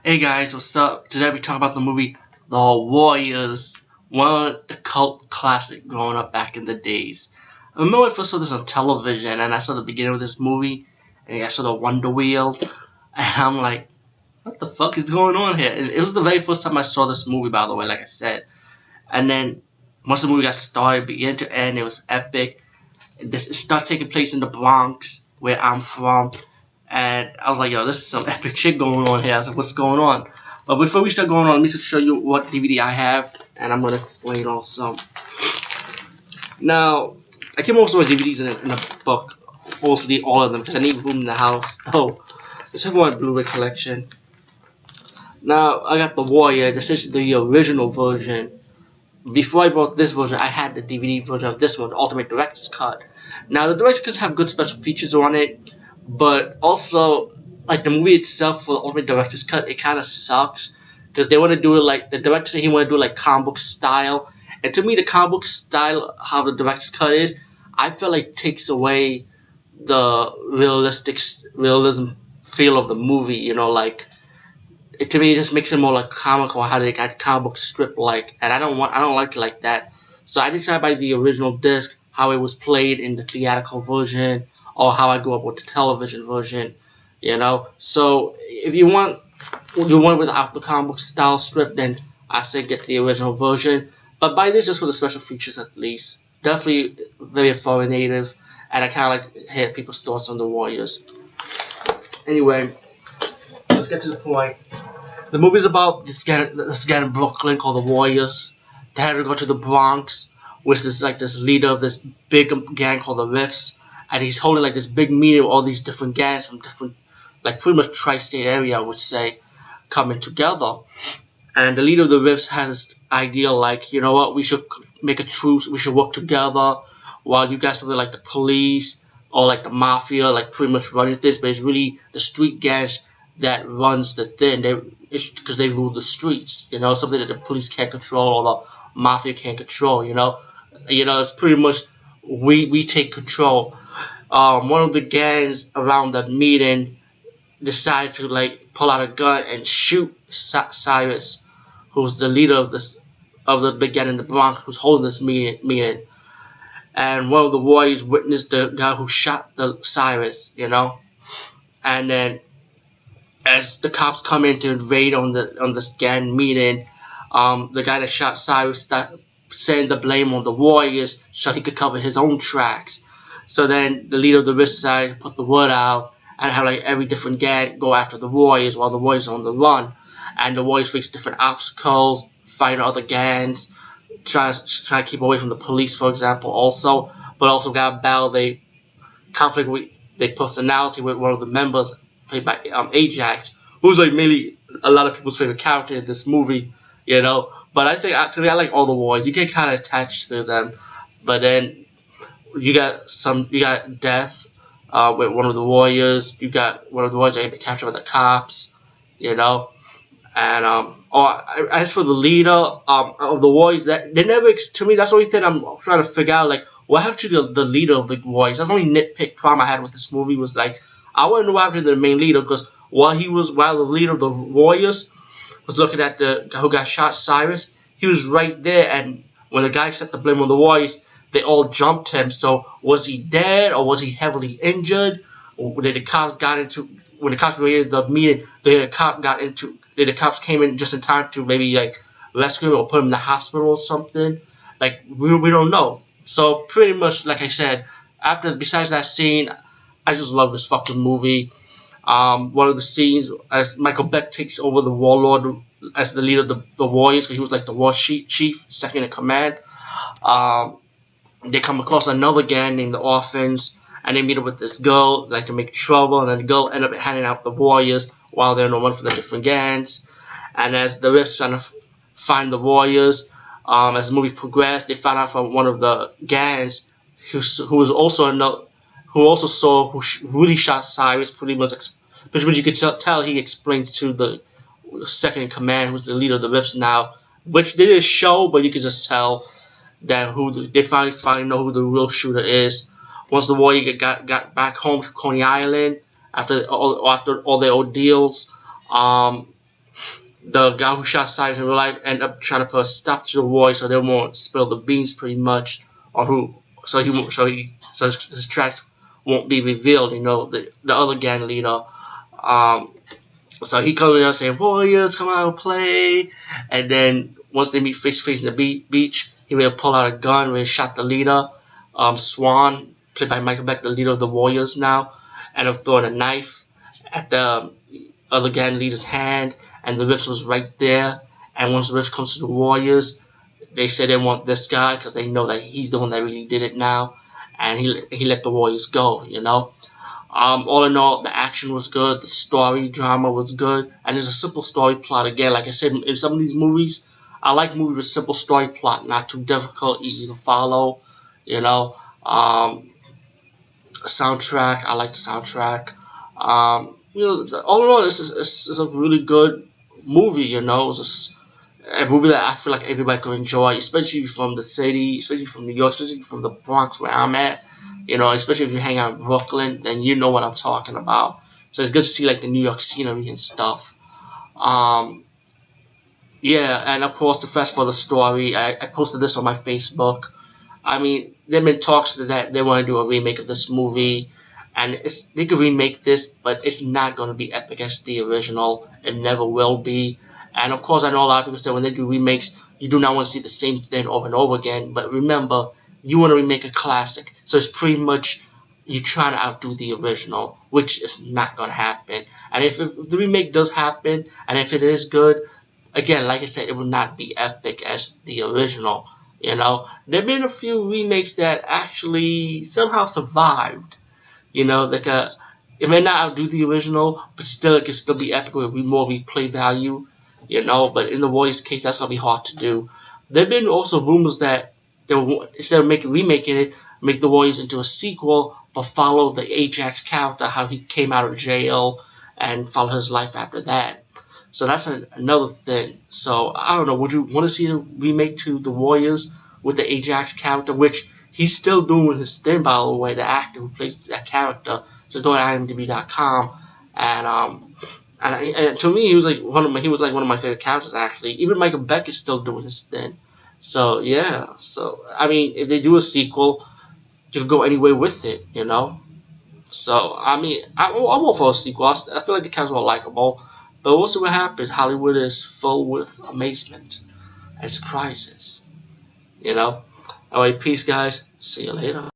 Hey guys, what's up? Today we talk about the movie The Warriors, one of the cult classic growing up back in the days. I remember when I first saw this on television and I saw the beginning of this movie and I saw the Wonder Wheel and I'm like, what the fuck is going on here? It was the very first time I saw this movie, by the way, like I said. And then once the movie got started, beginning to end, it was epic. It started taking place in the Bronx, where I'm from. And I was like, yo, this is some epic shit going on here. I was like, what's going on? But before we start going on, let me just show you what DVD I have, and I'm going to explain also. Now, I came over with DVDs in a book, mostly all of them, because I need room in the house. So, let's have one Blu-ray collection. Now, I got The Warrior. This is the original version. Before I bought this version, I had the DVD version of this one, the Ultimate Director's Cut. Now, the Director's Cuts have good special features on it, but also, like the movie itself for the Ultimate Director's Cut, it kind of sucks because they want to do it like the director said he want to do it like comic book style, and to me the comic book style how the Director's Cut is, I feel like it takes away the realism feel of the movie. You know, like to me it just makes it more like comical how they got comic book strip like, and I don't like it like that. So I decided by the original disc how it was played in the theatrical version, or how I grew up with the television version, you know. So if you want without the comic book style strip, then I say get the original version. But buy this just for the special features at least. Definitely very informative, and I kind of like to hear people's thoughts on the Warriors. Anyway, let's get to the point. The movie's about this guy in Brooklyn called the Warriors. They had to go to the Bronx, which is like this leader of this big gang called the Riffs. And he's holding like this big meeting with all these different gangs from different, like pretty much tri-state area, I would say, coming together. And the leader of the Riffs has this idea like, you know what, we should make a truce, we should work together, while you guys are like the police or like the mafia, like pretty much running things, but it's really the street gangs that runs the thing. Because they rule the streets, you know, something that the police can't control or the mafia can't control, you know. It's pretty much we take control. One of the gangs around that meeting decided to like pull out a gun and shoot Cyrus, who's the leader of the big gang in the Bronx, who's holding this meeting. And one of the warriors witnessed the guy who shot the Cyrus, you know. And then as the cops come in to invade on this gang meeting, the guy that shot Cyrus started saying the blame on the Warriors so he could cover his own tracks. So then the leader of the Risk side put the word out and have like every different gang go after the Warriors while the Warriors are on the run. And the Warriors face different obstacles, fighting other gangs, trying to keep away from the police, for example, also. But also got a battle, they conflict with their personality with one of the members, played by Ajax, who's like mainly a lot of people's favorite character in this movie, you know. But I think actually I like all the Warriors. You get kind of attached to them, but then you got Death with one of the Warriors. You got one of the Warriors that get captured by the cops, you know. And as for the leader of the Warriors, that they never, to me, that's the only thing I'm trying to figure out. Like, what happened to the leader of the Warriors? That's the only nitpick problem I had with this movie, was like, I want to know what happened to the main leader, because while the leader of the Warriors was looking at the guy who got shot, Cyrus, he was right there, and when the guy set the blame on the Warriors, they all jumped him. So was he dead, or was he heavily injured? Or when the cops were in the meeting, the cops came in just in time to maybe like rescue him or put him in the hospital or something? Like, we don't know. So pretty much, like I said, besides that scene, I just love this fucking movie. One of the scenes as Michael Beck takes over the warlord as the leader of the Warriors, because he was like the war chief, second in command. They come across another gang named the Orphans, and they meet up with this girl, like to make trouble, and then the girl end up handing out the Warriors while they're on the run for the different gangs. And as the Riffs trying to find the Warriors, as the movie progressed, they found out from one of the gangs who really shot Cyrus, pretty much. But you could tell he explained to the second in command, who's the leader of the Riffs now, which they didn't show, but you could just tell that they finally know who the real shooter is. Once the Warrior got back home to Coney Island after all their ordeals, the guy who shot Cyrus in real life ended up trying to put a stop to the war so they won't spill the beans pretty much, or who so his tracks won't be revealed. The other gang leader. So he comes out saying, "Warriors, come out and play." And then once they meet face to face in the beach, he will pull out a gun, where he shot the leader, Swan, played by Michael Beck, the leader of the Warriors now, and of throwing a knife at the other gang leader's hand, and the rift was right there. And once the rift comes to the Warriors, they say they want this guy because they know that he's the one that really did it now, and he let the Warriors go. All in all, the action was good, the story drama was good, and it's a simple story plot. Again, like I said, in some of these movies, I like movies with simple story plot, not too difficult, easy to follow. Soundtrack, I like the soundtrack. All in all, it's a really good movie. It's a movie that I feel like everybody could enjoy, especially from the city, especially from New York, especially from the Bronx where I'm at. Especially if you hang out in Brooklyn, then you know what I'm talking about. So it's good to see like the New York scenery and stuff. Yeah, and of course the Fast for the story. I posted this on my Facebook. I mean, there've been talks that they want to do a remake of this movie, and they could remake this, but it's not going to be epic as the original. It never will be. And of course, I know a lot of people say when they do remakes, you do not want to see the same thing over and over again. But remember, you want to remake a classic, so it's pretty much you trying to outdo the original, which is not going to happen. And if the remake does happen, and if it is good, again, like I said, it will not be epic as the original. There have been a few remakes that actually somehow survived. It may not outdo the original, but still it can still be epic with more replay value. But in the Warriors case, that's gonna be hard to do. There've been also rumors that they will, instead of remaking it, make the Warriors into a sequel, but follow the Ajax character, how he came out of jail, and follow his life after that. So that's another thing. So I don't know. Would you want to see a remake to the Warriors with the Ajax character, which he's still doing his thing, by the way, the actor who plays that character. So go to IMDb.com, and to me, he was like one of my favorite characters actually. Even Michael Beck is still doing his thing. So yeah. So I mean, if they do a sequel, you can go anywhere with it. So I mean, I'm all for a sequel. I feel like the characters are likable, but we'll see what happens. Hollywood is full with amazement and surprises. Alright, peace, guys. See you later.